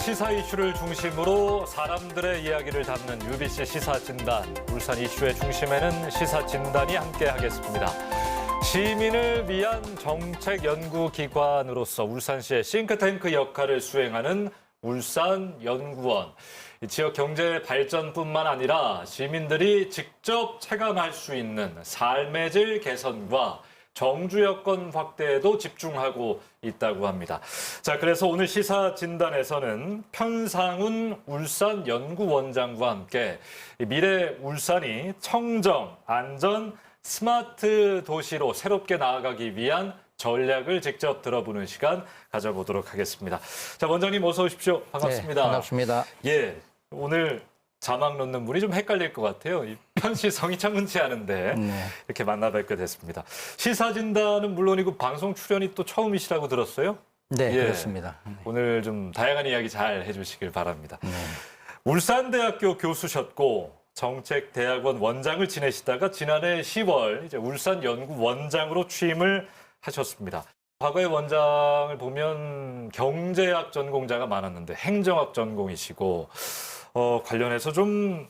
시사 이슈를 중심으로 사람들의 이야기를 담는 UBC 시사진단. 울산 이슈의 중심에는 시사진단이 함께하겠습니다. 시민을 위한 정책연구기관으로서 울산시의 싱크탱크 역할을 수행하는 울산연구원. 지역 경제 발전뿐만 아니라 시민들이 직접 체감할 수 있는 삶의 질 개선과 정주 여건 확대에도 집중하고 있다고 합니다. 자, 그래서 오늘 시사 진단에서는 편상훈 울산연구원장과 함께 미래 울산이 청정, 안전, 스마트 도시로 새롭게 나아가기 위한 전략을 직접 들어보는 시간 가져보도록 하겠습니다. 자, 원장님 어서 오십시오. 반갑습니다. 네, 반갑습니다. 예, 오늘 자막 넣는 분이 좀 헷갈릴 것 같아요. 이 편시성이 참 흔치 않은데 이렇게 만나 뵙게 됐습니다. 시사진단은 물론이고 방송 출연이 또 처음이시라고 들었어요? 네, 예, 그렇습니다. 오늘 좀 다양한 이야기 잘 해주시길 바랍니다. 울산대학교 교수셨고 정책대학원 원장을 지내시다가 지난해 10월 이제 울산연구원장으로 취임을 하셨습니다. 과거의 원장을 보면 경제학 전공자가 많았는데 행정학 전공이시고 관련해서 좀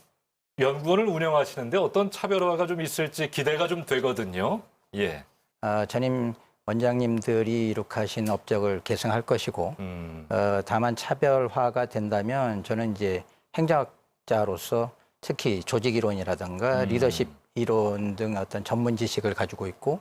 연구원을 운영하시는데 어떤 차별화가 좀 있을지 기대가 좀 되거든요. 예. 전임 원장님들이 이룩하신 업적을 계승할 것이고, 다만 차별화가 된다면 저는 이제 행정학자로서 특히 조직 이론이라든가 리더십 이론 등 어떤 전문 지식을 가지고 있고,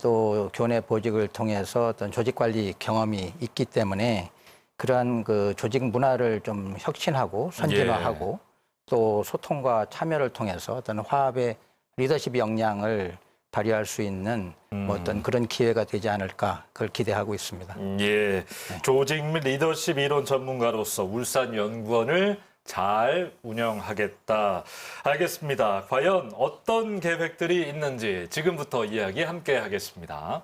또 교내 보직을 통해서 어떤 조직 관리 경험이 있기 때문에 그러한 그 조직 문화를 좀 혁신하고 선진화하고 또 소통과 참여를 통해서 어떤 화합의 리더십 역량을 발휘할 수 있는 뭐 어떤 그런 기회가 되지 않을까 그걸 기대하고 있습니다. 예, 조직 및 리더십 이론 전문가로서 울산연구원을 잘 운영하겠다. 알겠습니다. 과연 어떤 계획들이 있는지 지금부터 이야기 함께 하겠습니다.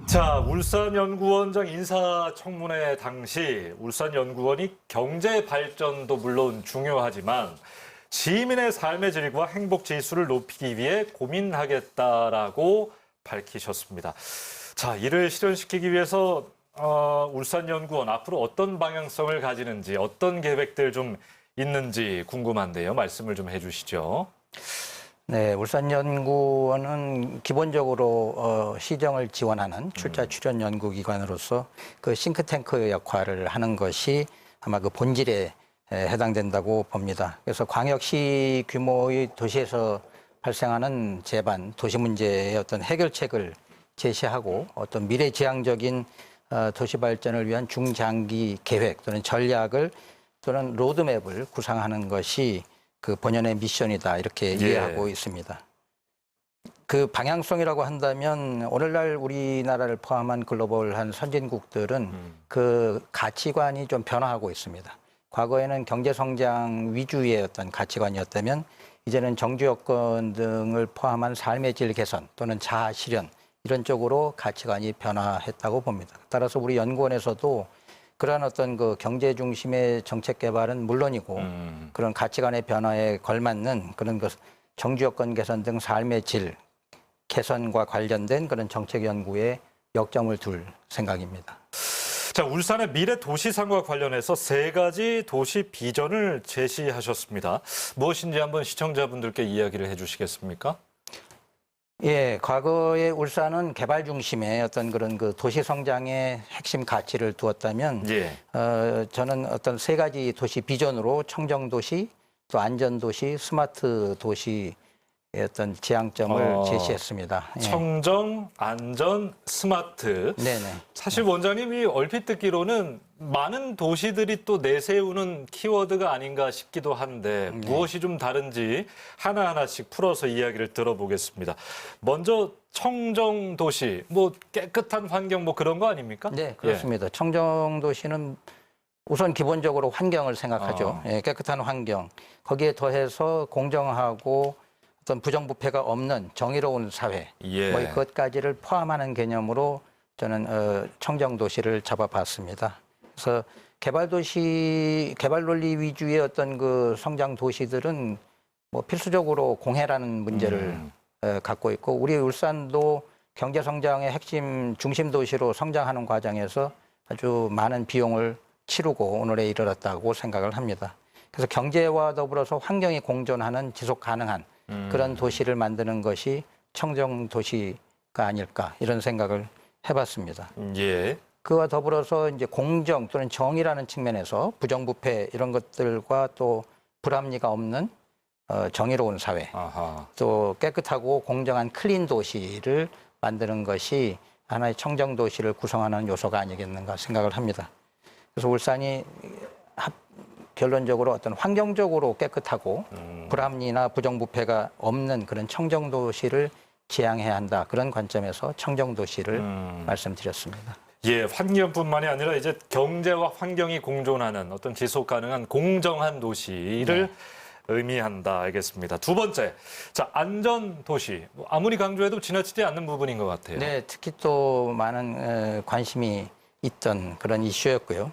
자, 울산연구원장 인사청문회 당시 울산연구원이 경제 발전도 물론 중요하지만 시민의 삶의 질과 행복 지수를 높이기 위해 고민하겠다라고 밝히셨습니다. 자, 이를 실현시키기 위해서 울산연구원 앞으로 어떤 방향성을 가지는지 어떤 계획들 좀 있는지 궁금한데요. 말씀을 좀 해주시죠. 네, 울산연구원은 기본적으로 시정을 지원하는 출자 출연 연구기관으로서 그 싱크탱크 역할을 하는 것이 아마 그 본질에 해당된다고 봅니다. 그래서 광역시 규모의 도시에서 발생하는 재반, 도시 문제의 어떤 해결책을 제시하고 어떤 미래지향적인 도시 발전을 위한 중장기 계획 또는 전략을 또는 로드맵을 구상하는 것이 그 본연의 미션이다 이렇게 이해하고 있습니다. 그 방향성이라고 한다면 오늘날 우리나라를 포함한 글로벌한 선진국들은 그 가치관이 좀 변화하고 있습니다. 과거에는 경제 성장 위주의 어떤 가치관이었다면 이제는 정주 여건 등을 포함한 삶의 질 개선 또는 자아 실현 이런 쪽으로 가치관이 변화했다고 봅니다. 따라서 우리 연구원에서도 그러한 어떤 그 경제 중심의 정책 개발은 물론이고 그런 가치관의 변화에 걸맞는 그런 그 정주 여건 개선 등 삶의 질 개선과 관련된 그런 정책 연구에 역점을 둘 생각입니다. 자, 울산의 미래 도시상과 관련해서 3가지 도시 비전을 제시하셨습니다. 무엇인지 한번 시청자분들께 이야기를 해주시겠습니까? 예, 과거에 울산은 개발 중심의 어떤 그런 그 도시 성장의 핵심 가치를 두었다면, 저는 어떤 3가지 도시 비전으로 청정도시, 또 안전도시, 스마트 도시의 어떤 지향점을 제시했습니다. 청정, 안전, 스마트. 네네. 사실 원장님이 얼핏 듣기로는 많은 도시들이 또 내세우는 키워드가 아닌가 싶기도 한데 무엇이 좀 다른지 하나하나씩 풀어서 이야기를 들어보겠습니다. 먼저 청정도시, 뭐 깨끗한 환경 뭐 그런 거 아닙니까? 네, 그렇습니다. 청정도시는 우선 기본적으로 환경을 생각하죠. 예, 깨끗한 환경. 거기에 더해서 공정하고 어떤 부정부패가 없는 정의로운 사회. 예. 뭐 그것까지를 포함하는 개념으로 저는 청정도시를 잡아봤습니다. 그래서 개발 논리 위주의 어떤 그 성장 도시들은 뭐 필수적으로 공해라는 문제를 갖고 있고, 우리 울산도 경제 성장의 핵심 중심 도시로 성장하는 과정에서 아주 많은 비용을 치르고 오늘에 이르렀다고 생각을 합니다. 그래서 경제와 더불어서 환경이 공존하는 지속 가능한 그런 도시를 만드는 것이 청정 도시가 아닐까, 이런 생각을 해봤습니다. 예. 그와 더불어서 이제 공정 또는 정의라는 측면에서 부정부패 이런 것들과 또 불합리가 없는 정의로운 사회, 아하. 또 깨끗하고 공정한 클린 도시를 만드는 것이 하나의 청정 도시를 구성하는 요소가 아니겠는가 생각을 합니다. 그래서 울산이 결론적으로 어떤 환경적으로 깨끗하고 불합리나 부정부패가 없는 그런 청정 도시를 지향해야 한다, 그런 관점에서 청정 도시를 말씀드렸습니다. 예, 환경뿐만이 아니라 이제 경제와 환경이 공존하는 어떤 지속 가능한 공정한 도시를 의미한다. 알겠습니다. 두 번째, 자, 안전 도시. 아무리 강조해도 지나치지 않는 부분인 것 같아요. 네, 특히 또 많은 관심이 있던 그런 이슈였고요.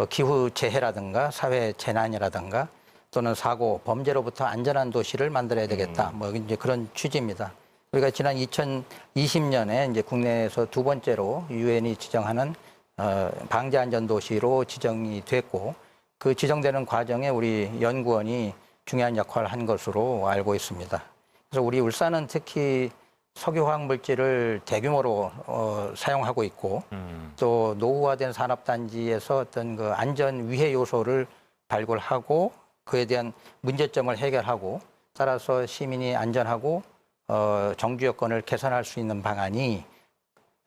기후 재해라든가 사회 재난이라든가 또는 사고, 범죄로부터 안전한 도시를 만들어야 되겠다. 뭐 이제 그런 취지입니다. 우리가 지난 2020년에 이제 국내에서 두 번째로 유엔이 지정하는 방재 안전 도시로 지정이 됐고, 그 지정되는 과정에 우리 연구원이 중요한 역할을 한 것으로 알고 있습니다. 그래서 우리 울산은 특히 석유화학 물질을 대규모로 사용하고 있고, 또 노후화된 산업단지에서 어떤 그 안전 위해 요소를 발굴하고 그에 대한 문제점을 해결하고, 따라서 시민이 안전하고 정주 여건을 개선할 수 있는 방안이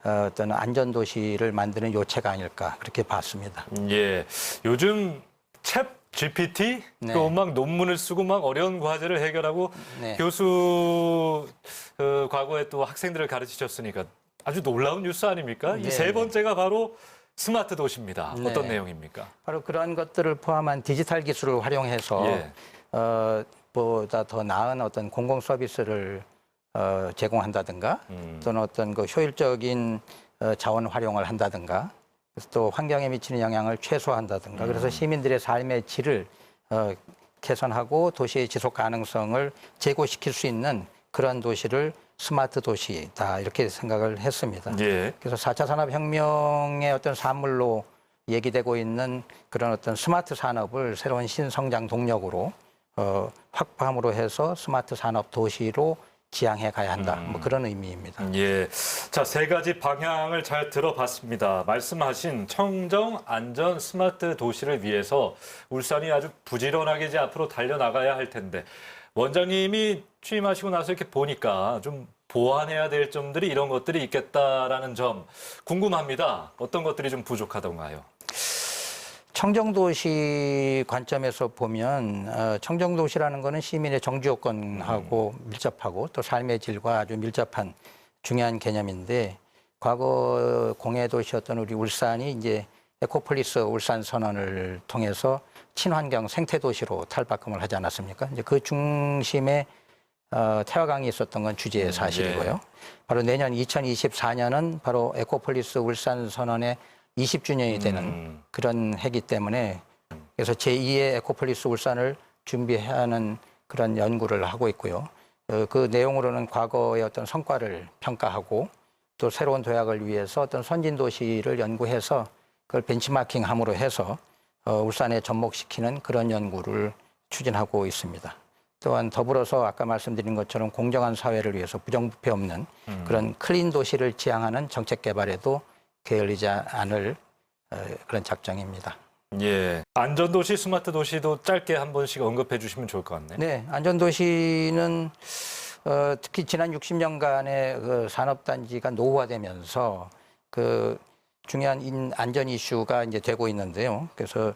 어떤 안전 도시를 만드는 요체가 아닐까, 그렇게 봤습니다. 예, 요즘 챗 GPT 네. 또 막 논문을 쓰고 막 어려운 과제를 해결하고 네. 교수 과거에 또 학생들을 가르치셨으니까 아주 놀라운 뉴스 아닙니까? 이 네, 세 네. 번째가 바로 스마트 도시입니다. 네. 어떤 내용입니까? 바로 그러한 것들을 포함한 디지털 기술을 활용해서 예. 보다 더 나은 어떤 공공 서비스를 제공한다든가, 또는 어떤 그 효율적인 자원 활용을 한다든가, 그래서 또 환경에 미치는 영향을 최소화한다든가, 그래서 시민들의 삶의 질을 개선하고 도시의 지속 가능성을 제고시킬 수 있는 그런 도시를 스마트 도시다, 이렇게 생각을 했습니다. 예. 그래서 4차 산업혁명의 어떤 산물로 얘기되고 있는 그런 어떤 스마트 산업을 새로운 신성장 동력으로 확보함으로 해서 스마트 산업 도시로 지향해 가야 한다. 뭐 그런 의미입니다. 예. 자, 세 가지 방향을 잘 들어봤습니다. 말씀하신 청정, 안전, 스마트 도시를 위해서 울산이 아주 부지런하게 이제 앞으로 달려나가야 할 텐데, 원장님이 취임하시고 나서 이렇게 보니까 좀 보완해야 될 점들이 이런 것들이 있겠다라는 점 궁금합니다. 어떤 것들이 좀 부족하던가요? 청정도시 관점에서 보면 청정도시라는 것은 시민의 정주 여건하고 밀접하고 또 삶의 질과 아주 밀접한 중요한 개념인데, 과거 공해도시였던 우리 울산이 이제 에코폴리스 울산 선언을 통해서 친환경 생태도시로 탈바꿈을 하지 않았습니까? 이제 그 중심에 태화강이 있었던 건 주제의 사실이고요. 바로 내년 2024년은 바로 에코폴리스 울산 선언의 20주년이 되는 그런 해기 때문에, 그래서 제2의 에코폴리스 울산을 준비하는 그런 연구를 하고 있고요. 그 내용으로는 과거의 어떤 성과를 평가하고 또 새로운 도약을 위해서 어떤 선진 도시를 연구해서 그걸 벤치마킹함으로 해서 울산에 접목시키는 그런 연구를 추진하고 있습니다. 또한 더불어서 아까 말씀드린 것처럼 공정한 사회를 위해서 부정부패 없는 그런 클린 도시를 지향하는 정책 개발에도 게을리지 않을 그런 작정입니다. 예. 안전도시, 스마트 도시도 짧게 한 번씩 언급해 주시면 좋을 것 같네요. 네, 안전도시는 특히 지난 60년간의 그 산업단지가 노후화되면서 그 중요한 안전 이슈가 이제 되고 있는데요. 그래서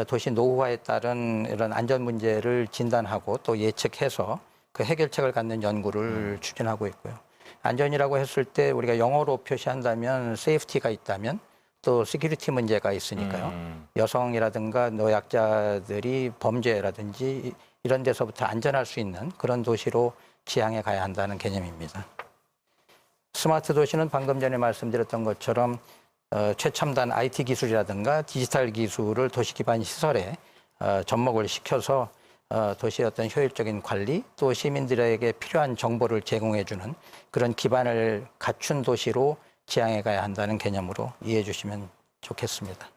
도시 노후화에 따른 이런 안전 문제를 진단하고 또 예측해서 그 해결책을 갖는 연구를 추진하고 있고요. 안전이라고 했을 때 우리가 영어로 표시한다면 세이프티가 있다면 또 시큐리티 문제가 있으니까요. 여성이라든가 노약자들이 범죄라든지 이런 데서부터 안전할 수 있는 그런 도시로 지향해 가야 한다는 개념입니다. 스마트 도시는 방금 전에 말씀드렸던 것처럼 최첨단 IT 기술이라든가 디지털 기술을 도시 기반 시설에 접목을 시켜서 도시의 어떤 효율적인 관리 또 시민들에게 필요한 정보를 제공해주는 그런 기반을 갖춘 도시로 지향해 가야 한다는 개념으로 이해해 주시면 좋겠습니다.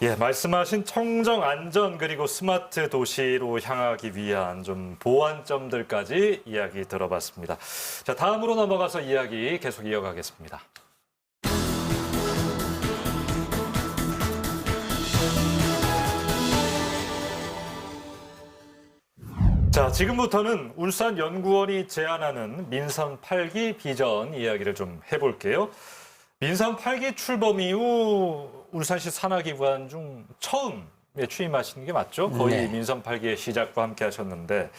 예, 말씀하신 청정 안전 그리고 스마트 도시로 향하기 위한 좀 보완점들까지 이야기 들어봤습니다. 자, 다음으로 넘어가서 이야기 계속 이어가겠습니다. 자, 지금부터는 울산연구원이 제안하는 민선 8기 비전 이야기를 좀 해볼게요. 민선 8기 출범 이후 울산시 산하기관 중 처음에 취임하시는 게 맞죠? 거의 네. 민선 8기의 시작과 함께 하셨는데,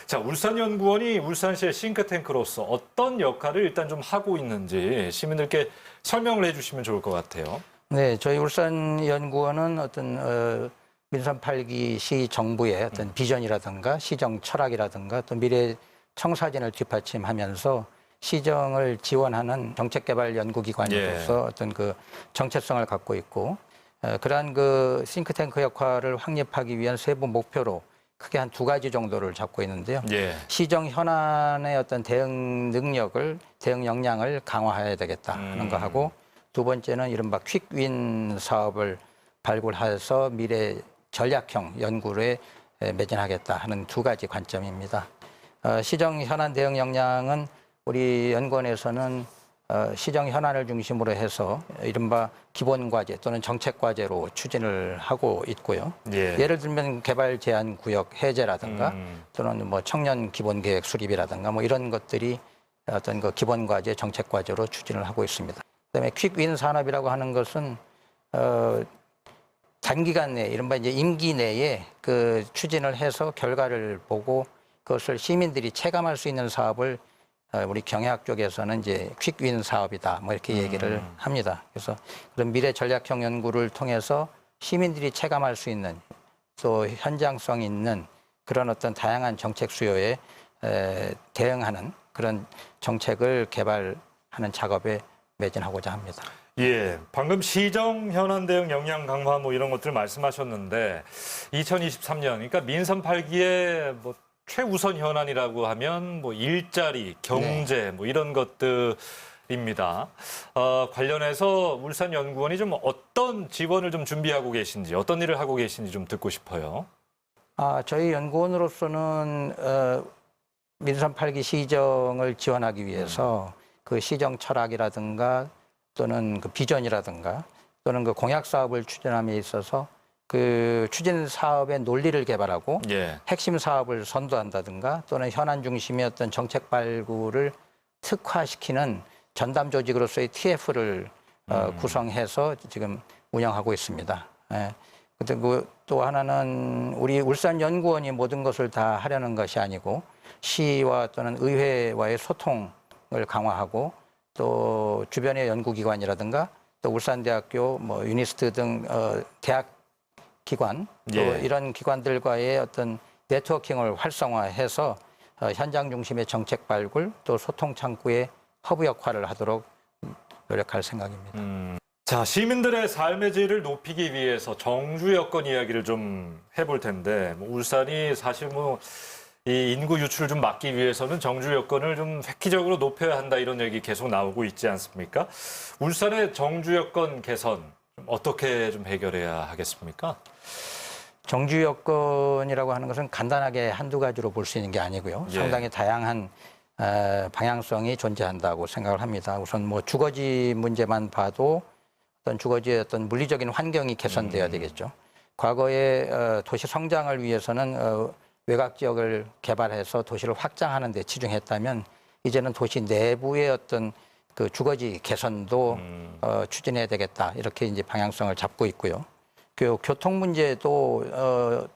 자, 울산연구원이 울산시의 싱크탱크로서 어떤 역할을 일단 좀 하고 있는지 시민들께 설명을 해주시면 좋을 것 같아요. 네, 저희 울산연구원은 어떤 민선 8기 시 정부의 어떤 비전이라든가 시정 철학이라든가 또 미래 청사진을 뒷받침하면서 시정을 지원하는 정책개발 연구기관으로서 어떤 그 정체성을 갖고 있고 그러한 그 싱크탱크 역할을 확립하기 위한 세부 목표로 크게 한 두 가지 정도를 잡고 있는데요. 예. 시정 현안의 어떤 대응 능력을, 대응 역량을 강화해야 되겠다 하는 거 하고 두 번째는 이른바 퀵윈 사업을 발굴해서 미래 전략형 연구에 매진하겠다 하는 두 가지 관점입니다. 시정 현안 대응 역량은 우리 연구원에서는 시정 현안을 중심으로 해서 이른바 기본 과제 또는 정책 과제로 추진을 하고 있고요. 예. 예를 들면 개발 제한 구역 해제라든가 또는 뭐 청년 기본 계획 수립이라든가 뭐 이런 것들이 어떤 그 기본 과제 정책 과제로 추진을 하고 있습니다. 그다음에 퀵윈 산업이라고 하는 것은 단기간 내에 이른바 이제 임기 내에 그 추진을 해서 결과를 보고 그것을 시민들이 체감할 수 있는 사업을 우리 경영학 쪽에서는 이제 퀵윈 사업이다 뭐 이렇게 얘기를 합니다. 그래서 그런 미래 전략형 연구를 통해서 시민들이 체감할 수 있는 또 현장성 있는 그런 어떤 다양한 정책 수요에 대응하는 그런 정책을 개발하는 작업에 매진하고자 합니다. 예, 방금 시정 현안 대응 역량 강화 뭐 이런 것들 말씀하셨는데 2023년 그러니까 민선 8기의 뭐 최우선 현안이라고 하면 뭐 일자리, 경제 뭐 이런 것들입니다. 관련해서 울산연구원이 좀 어떤 지원을 좀 준비하고 계신지 어떤 일을 하고 계신지 좀 듣고 싶어요. 저희 연구원으로서는 민선 8기 시정을 지원하기 위해서 그 시정 철학이라든가 또는 그 비전이라든가 또는 그 공약 사업을 추진함에 있어서 그 추진 사업의 논리를 개발하고 예. 핵심 사업을 선도한다든가 또는 현안 중심의 어떤 정책 발굴을 특화시키는 전담 조직으로서의 TF를 구성해서 지금 운영하고 있습니다. 예. 그리고 또 하나는 우리 울산연구원이 모든 것을 다 하려는 것이 아니고 시와 또는 의회와의 소통을 강화하고 또 주변의 연구기관이라든가 또 울산대학교, 뭐 유니스트 등 대학 기관 또 예. 이런 기관들과의 어떤 네트워킹을 활성화해서 현장 중심의 정책 발굴 또 소통 창구의 허브 역할을 하도록 노력할 생각입니다. 자, 시민들의 삶의 질을 높이기 위해서 정주 여건 이야기를 좀 해볼 텐데 뭐 울산이 사실 뭐 이 인구 유출을 좀 막기 위해서는 정주 여건을 좀 획기적으로 높여야 한다 이런 얘기 계속 나오고 있지 않습니까? 울산의 정주 여건 개선 좀 어떻게 좀 해결해야 하겠습니까? 정주 여건이라고 하는 것은 간단하게 한두 가지로 볼 수 있는 게 아니고요. 예. 상당히 다양한 방향성이 존재한다고 생각을 합니다. 우선 뭐 주거지 문제만 봐도 어떤 주거지의 어떤 물리적인 환경이 개선돼야 되겠죠. 과거에 도시 성장을 위해서는 외곽 지역을 개발해서 도시를 확장하는 데 치중했다면 이제는 도시 내부의 어떤 그 주거지 개선도 추진해야 되겠다. 이렇게 이제 방향성을 잡고 있고요. 교통 문제도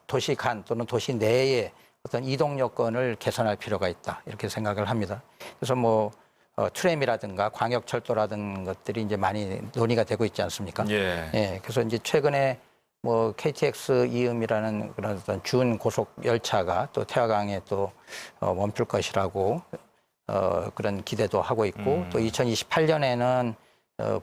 도시 간 또는 도시 내에 어떤 이동 여건을 개선할 필요가 있다. 이렇게 생각을 합니다. 그래서 뭐 트램이라든가 광역철도라든가 것들이 이제 많이 논의가 되고 있지 않습니까? 예. 예, 그래서 이제 최근에 뭐 KTX 이음이라는 그런 어떤 준 고속 열차가 또 태화강에 또 멈출 것이라고 그런 기대도 하고 있고 또 2028년에는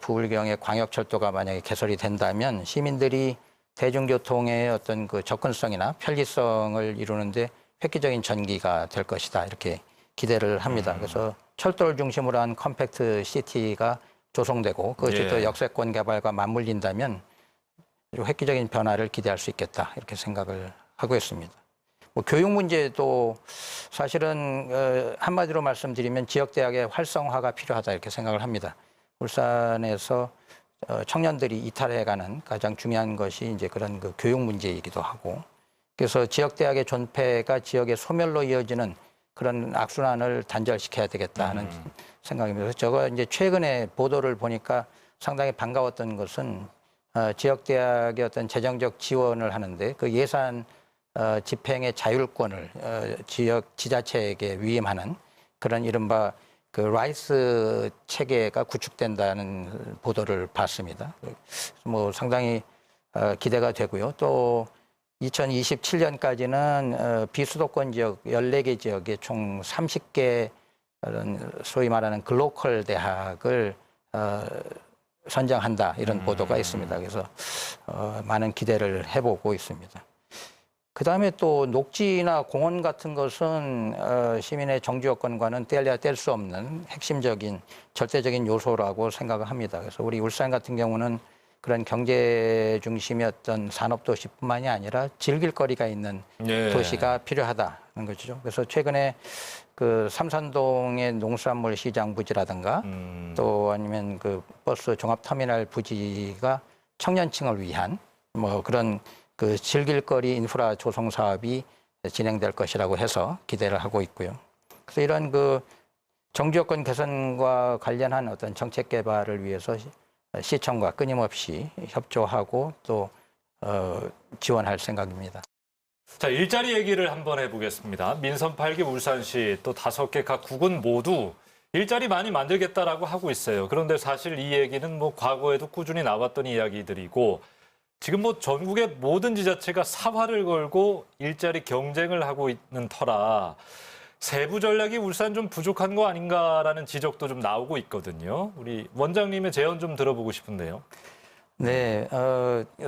부울경의 광역철도가 만약에 개설이 된다면 시민들이 대중교통의 어떤 그 접근성이나 편리성을 이루는데 획기적인 전기가 될 것이다 이렇게 기대를 합니다. 그래서 철도를 중심으로 한 컴팩트 시티가 조성되고 그것이 예. 또 역세권 개발과 맞물린다면 획기적인 변화를 기대할 수 있겠다 이렇게 생각을 하고 있습니다. 뭐 교육 문제도 사실은 한마디로 말씀드리면 지역 대학의 활성화가 필요하다 이렇게 생각을 합니다. 울산에서 청년들이 이탈해가는 가장 중요한 것이 이제 그런 그 교육 문제이기도 하고 그래서 지역 대학의 존폐가 지역의 소멸로 이어지는 그런 악순환을 단절시켜야 되겠다 하는 생각입니다. 그래서 제가 이제 최근에 보도를 보니까 상당히 반가웠던 것은 지역 대학의 어떤 재정적 지원을 하는데 그 예산 집행의 자율권을 지역 지자체에게 위임하는 그런 이른바 그 라이스 체계가 구축된다는 보도를 봤습니다. 뭐 상당히 기대가 되고요. 또 2027년까지는 비수도권 지역 14개 지역에 총 30개 소위 말하는 글로컬 대학을 선정한다 이런 보도가 있습니다. 그래서 많은 기대를 해보고 있습니다. 그다음에 또 녹지나 공원 같은 것은 시민의 정주 여건과는 떼려야 뗄 수 없는 핵심적인 절대적인 요소라고 생각을 합니다. 그래서 우리 울산 같은 경우는 그런 경제 중심이었던 산업도시뿐만이 아니라 즐길 거리가 있는 예. 도시가 필요하다는 거죠. 그래서 최근에 그 삼산동의 농수산물 시장 부지라든가 또 아니면 그 버스 종합터미널 부지가 청년층을 위한 뭐 그런 그 즐길거리 인프라 조성 사업이 진행될 것이라고 해서 기대를 하고 있고요. 그래서 이런 그 정주 여건 개선과 관련한 어떤 정책 개발을 위해서 시청과 끊임없이 협조하고 또 지원할 생각입니다. 자, 일자리 얘기를 한번 해보겠습니다. 민선 8기 울산시 또 5개 각 구군 모두 일자리 많이 만들겠다라고 하고 있어요. 그런데 사실 이 얘기는 뭐 과거에도 꾸준히 나왔던 이야기들이고 지금 뭐 전국의 모든 지자체가 사활을 걸고 일자리 경쟁을 하고 있는 터라 세부 전략이 울산 좀 부족한 거 아닌가라는 지적도 좀 나오고 있거든요. 우리 원장님의 제언 좀 들어보고 싶은데요. 네,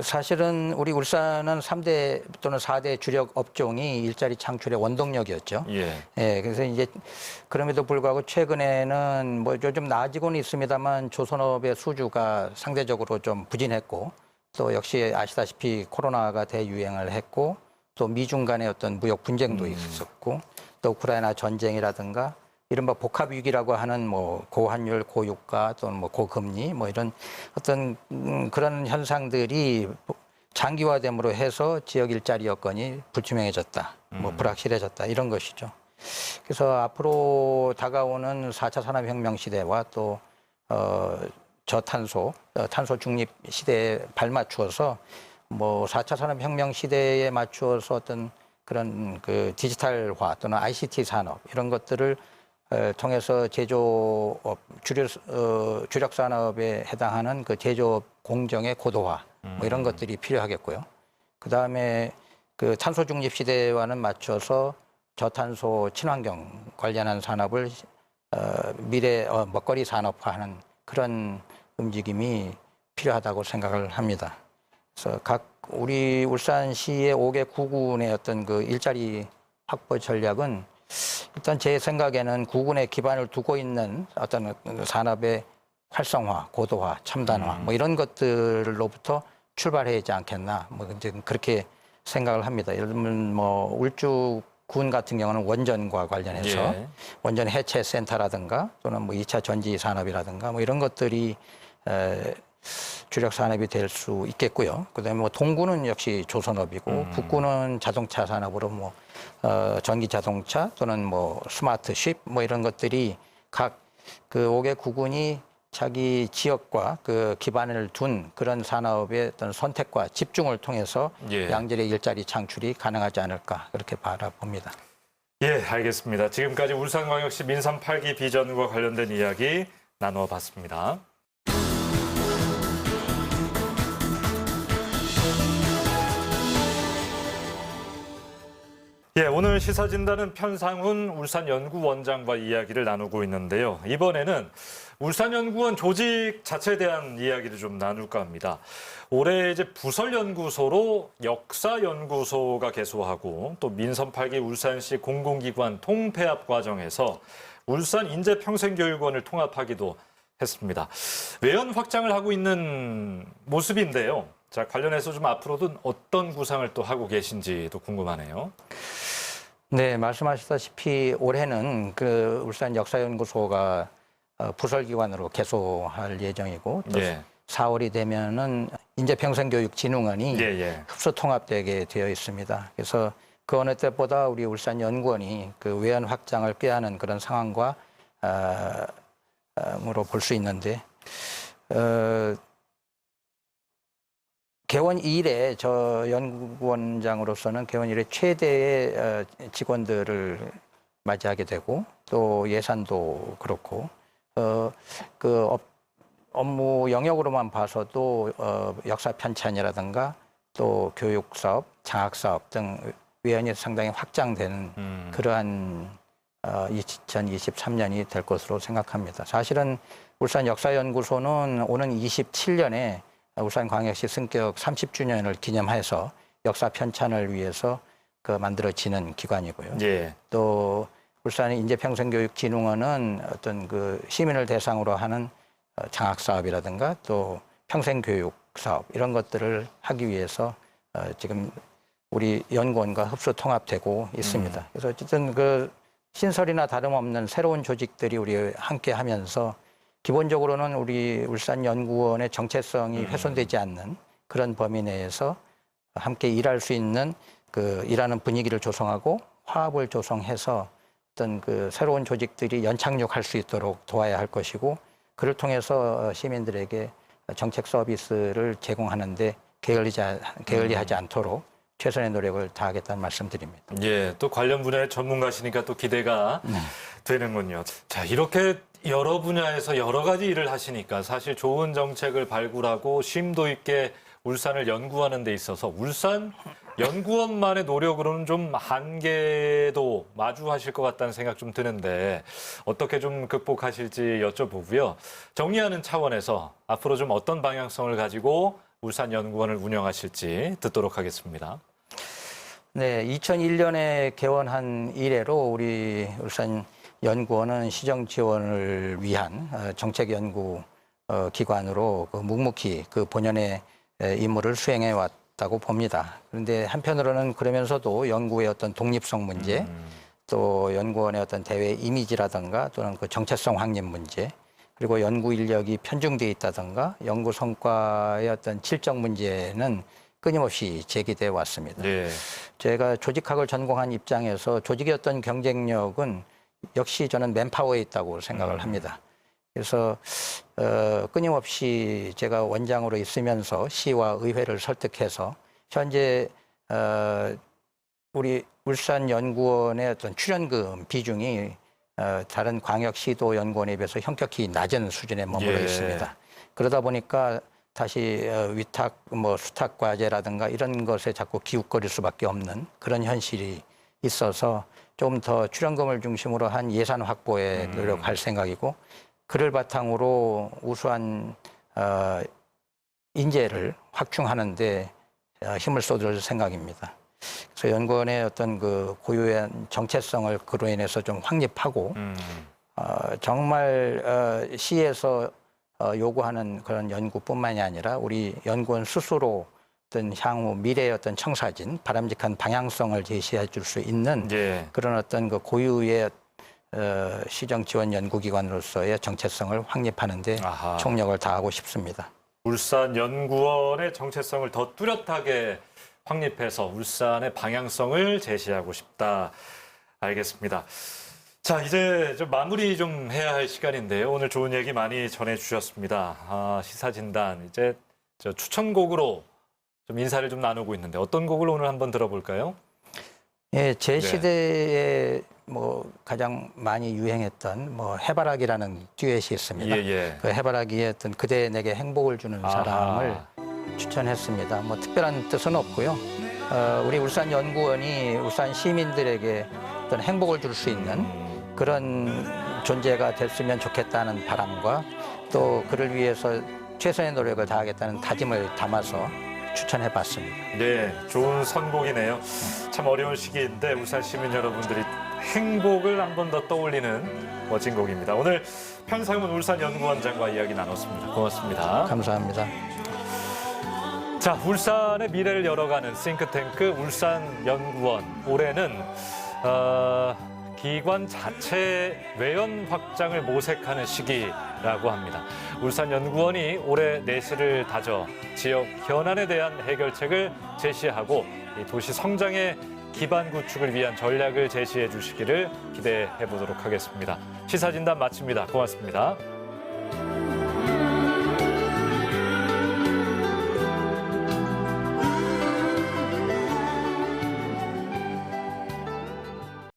사실은 우리 울산은 3대 또는 4대 주력 업종이 일자리 창출의 원동력이었죠. 예. 예, 그래서 이제 그럼에도 불구하고 최근에는 뭐 요즘 나아지고는 있습니다만 조선업의 수주가 상대적으로 좀 부진했고 또 역시 아시다시피 코로나가 대유행을 했고 또 미중 간의 어떤 무역 분쟁도 있었고 또 우크라이나 전쟁이라든가 이른바 복합 위기라고 하는 뭐 고환율, 고유가 또는 뭐 고금리 뭐 이런 어떤 그런 현상들이 장기화됨으로 해서 지역 일자리 여건이 불투명해졌다, 뭐 불확실해졌다 이런 것이죠. 그래서 앞으로 다가오는 4차 산업혁명 시대와 또 저탄소, 탄소 중립 시대에 발맞추어서 뭐 4차 산업혁명 시대에 맞추어서 어떤 그런 그 디지털화 또는 ICT 산업 이런 것들을 통해서 제조업, 주력 산업에 해당하는 그 제조업 공정의 고도화 뭐 이런 것들이 필요하겠고요. 그 다음에 그 탄소 중립 시대와는 맞춰서 저탄소 친환경 관련한 산업을 미래 먹거리 산업화하는 그런 움직임이 필요하다고 생각을 합니다. 그래서 각 우리 울산시의 5개 구군의 어떤 그 일자리 확보 전략은 일단 제 생각에는 구군에 기반을 두고 있는 어떤 산업의 활성화, 고도화, 첨단화 뭐 이런 것들로부터 출발해야 하지 않겠나 뭐 이제 그렇게 생각을 합니다. 예를 들면 뭐 울주군 같은 경우는 원전과 관련해서 예. 원전 해체 센터라든가 또는 뭐 2차 전지 산업이라든가 뭐 이런 것들이 주력 산업이 될 수 있겠고요. 그다음에 뭐 동구는 역시 조선업이고 북구는 자동차 산업으로 뭐 전기 자동차 또는 뭐 스마트쉽 뭐 이런 것들이 각 그 5개 구군이 자기 지역과 그 기반을 둔 그런 산업의 어떤 선택과 집중을 통해서 예. 양질의 일자리 창출이 가능하지 않을까 그렇게 바라봅니다. 예, 알겠습니다. 지금까지 울산광역시 민선 8기 비전과 관련된 이야기 나누어봤습니다. 예, 오늘 시사진단은 편상훈 울산연구원장과 이야기를 나누고 있는데요. 이번에는 울산연구원 조직 자체에 대한 이야기를 좀 나눌까 합니다. 올해 이제 부설연구소로 역사연구소가 개소하고 또 민선 8기 울산시 공공기관 통폐합 과정에서 울산인재평생교육원을 통합하기도 했습니다. 외연 확장을 하고 있는 모습인데요. 자, 관련해서 좀 앞으로도 어떤 구상을 또 하고 계신지도 궁금하네요. 네, 말씀하셨다시피 올해는 그 울산 역사연구소가 부설기관으로 개소할 예정이고 또 예. 4월이 되면은 인재평생교육진흥원이 흡수 통합되게 되어 있습니다. 그래서 그 어느 때보다 우리 울산연구원이 그 외연 확장을 꾀하는 그런 상황과 으로 볼 수 있는데 개원 이래 저 연구원장으로서는 개원 이래 최대의 직원들을 맞이하게 되고 또 예산도 그렇고 그 업무 영역으로만 봐서도 역사 편찬이라든가 또 교육 사업, 장학 사업 등 외연이 상당히 확장되는 그러한 2023년이 될 것으로 생각합니다. 사실은 울산 역사연구소는 오는 27년에 울산광역시 승격 30주년을 기념해서 역사 편찬을 위해서 만들어지는 기관이고요. 예. 또 울산의 인재평생교육진흥원은 어떤 그 시민을 대상으로 하는 장학 사업이라든가 또 평생교육 사업 이런 것들을 하기 위해서 지금 우리 연구원과 흡수 통합되고 있습니다. 그래서 어쨌든 그 신설이나 다름없는 새로운 조직들이 우리 함께 하면서 기본적으로는 우리 울산연구원의 정체성이 훼손되지 않는 그런 범위 내에서 함께 일할 수 있는 그 일하는 분위기를 조성하고 화합을 조성해서 어떤 그 새로운 조직들이 연착륙할 수 있도록 도와야 할 것이고 그를 통해서 시민들에게 정책 서비스를 제공하는데 게을리하지 않도록 최선의 노력을 다하겠다는 말씀드립니다. 예, 또 관련 분야의 전문가시니까 또 기대가 되는군요. 자, 이렇게 여러 분야에서 여러 가지 일을 하시니까 사실 좋은 정책을 발굴하고 심도 있게 울산을 연구하는 데 있어서 울산 연구원만의 노력으로는 좀 한계도 마주하실 것 같다는 생각 좀 드는데 어떻게 좀 극복하실지 여쭤보고요. 정리하는 차원에서 앞으로 좀 어떤 방향성을 가지고 울산 연구원을 운영하실지 듣도록 하겠습니다. 네, 2001년에 개원한 이래로 우리 울산 연구원은 시정 지원을 위한 정책 연구 기관으로 묵묵히 그 본연의 임무를 수행해 왔다고 봅니다. 그런데 한편으로는 그러면서도 연구의 어떤 독립성 문제, 또 연구원의 어떤 대외 이미지라든가 또는 그 정체성 확립 문제, 그리고 연구 인력이 편중돼 있다든가 연구 성과의 어떤 질적 문제는 끊임없이 제기돼 왔습니다. 네. 제가 조직학을 전공한 입장에서 조직의 어떤 경쟁력은 역시 저는 맨파워에 있다고 생각을 합니다. 그래서 끊임없이 제가 원장으로 있으면서 시와 의회를 설득해서 현재 우리 울산연구원의 어떤 출연금 비중이 다른 광역시도 연구원에 비해서 현격히 낮은 수준에 머물러 있습니다. 그러다 보니까 다시 위탁, 수탁 과제라든가 이런 것에 자꾸 기웃거릴 수밖에 없는 그런 현실이 있어서 좀 더 출연금을 중심으로 한 예산 확보에 노력할 생각이고 그를 바탕으로 우수한 인재를 확충하는데 힘을 쏟을 생각입니다. 그래서 연구원의 어떤 그 고유한 정체성을 그로 인해서 좀 확립하고 정말 시에서 요구하는 그런 연구뿐만이 아니라 우리 연구원 스스로 어떤 향후 미래의 어떤 청사진, 바람직한 방향성을 제시해 줄 수 있는 그런 어떤 그 고유의 시정 지원 연구기관으로서의 정체성을 확립하는 데 총력을 다하고 싶습니다. 울산 연구원의 정체성을 더 뚜렷하게 확립해서 울산의 방향성을 제시하고 싶다. 알겠습니다. 자, 이제 좀 마무리 좀 해야 할 시간인데요. 오늘 좋은 얘기 많이 전해주셨습니다. 시사진단 이제 추천곡으로 좀 인사를 좀 나누고 있는데 어떤 곡을 오늘 한번 들어볼까요? 예, 제 네. 시대에 뭐 가장 많이 유행했던 뭐 해바라기라는 듀엣이 있습니다. 예. 그 해바라기의 어떤 그대 내게 행복을 주는 아하. 사람을 추천했습니다. 뭐 특별한 뜻은 없고요. 우리 울산연구원이 울산 시민들에게 어떤 행복을 줄 수 있는 그런 존재가 됐으면 좋겠다는 바람과 또 그를 위해서 최선의 노력을 다하겠다는 다짐을 담아서 추천해봤습니다. 네, 좋은 선곡이네요. 참 어려운 시기인데 울산 시민 여러분들이 행복을 한 번 더 떠올리는 멋진 곡입니다. 오늘 편상훈 울산연구원장과 이야기 나눴습니다. 고맙습니다. 감사합니다. 자, 울산의 미래를 열어가는 싱크탱크 울산연구원. 올해는 기관 자체 외연 확장을 모색하는 시기라고 합니다. 울산연구원이 올해 내실을 다져 지역 현안에 대한 해결책을 제시하고 이 도시 성장의 기반 구축을 위한 전략을 제시해 주시기를 기대해 보도록 하겠습니다. 시사진단 마칩니다. 고맙습니다.